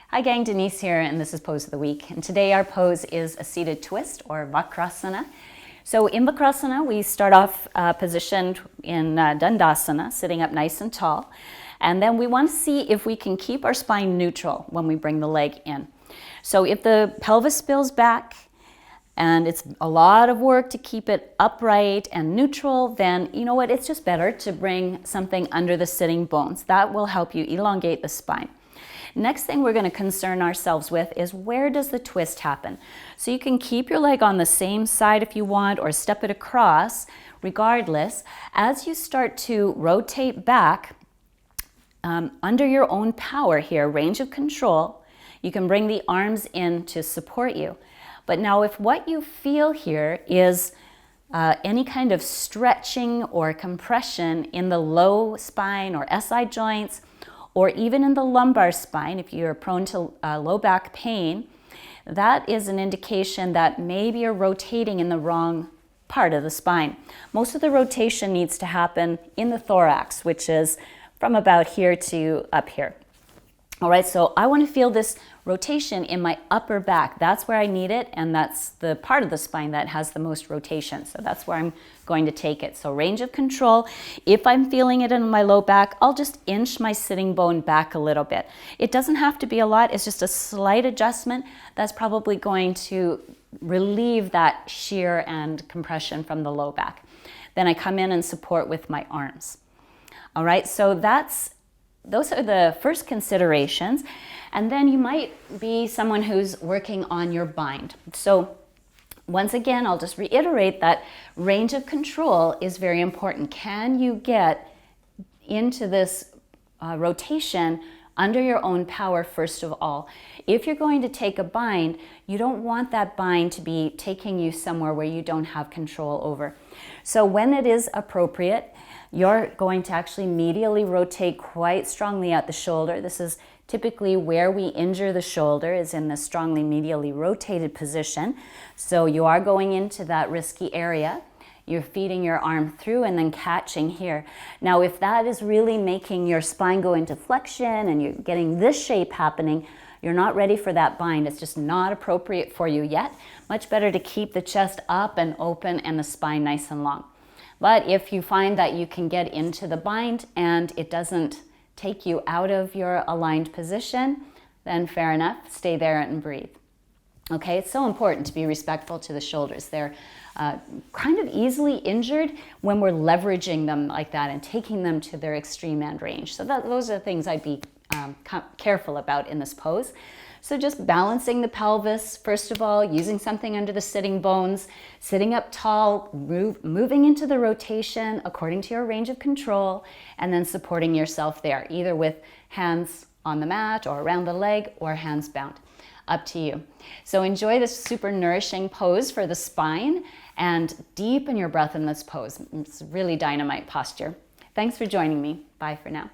Hi gang, Denise here, and this is Pose of the Week. And today our pose is a seated twist, or Vakrasana. So in Vakrasana, we start off positioned in Dandasana, sitting up nice and tall. And then we want to see if we can keep our spine neutral when we bring the leg in. So if the pelvis spills back, and it's a lot of work to keep it upright and neutral, then you know what, it's just better to bring something under the sitting bones. That will help you elongate the spine. Next thing we're going to concern ourselves with is where does the twist happen? So you can keep your leg on the same side if you want, or step it across. Regardless, as you start to rotate back, under your own power here, range of control, you can bring the arms in to support you. But now if what you feel here is any kind of stretching or compression in the low spine or SI joints, or even in the lumbar spine, if you're prone to low back pain, that is an indication that maybe you're rotating in the wrong part of the spine. Most of the rotation needs to happen in the thorax, which is from about here to up here. All right, so I want to feel this rotation in my upper back. That's where I need it, and that's the part of the spine that has the most rotation. So that's where I'm going to take it. So range of control. If I'm feeling it in my low back, I'll just inch my sitting bone back a little bit. It doesn't have to be a lot. It's just a slight adjustment that's probably going to relieve that shear and compression from the low back. Then I come in and support with my arms. All right, so those are the first considerations. And then you might be someone who's working on your bind. So once again, I'll just reiterate that range of control is very important. Can you get into this rotation under your own power first of all? If you're going to take a bind, you don't want that bind to be taking you somewhere where you don't have control over. So when it is appropriate, you're going to actually medially rotate quite strongly at the shoulder. This is typically where we injure the shoulder, is in the strongly medially rotated position. So you are going into that risky area. You're feeding your arm through and then catching here. Now, if that is really making your spine go into flexion and you're getting this shape happening, you're not ready for that bind. It's just not appropriate for you yet. Much better to keep the chest up and open and the spine nice and long. But if you find that you can get into the bind and it doesn't take you out of your aligned position, then fair enough, stay there and breathe. Okay, it's so important to be respectful to the shoulders. They're kind of easily injured when we're leveraging them like that and taking them to their extreme end range. So those are the things I'd be careful about in this pose. So just balancing the pelvis, first of all, using something under the sitting bones, sitting up tall, moving into the rotation according to your range of control, and then supporting yourself there, either with hands on the mat or around the leg or hands bound. Up to you. So enjoy this super nourishing pose for the spine and deepen your breath in this pose. It's really dynamite posture. Thanks for joining me. Bye for now.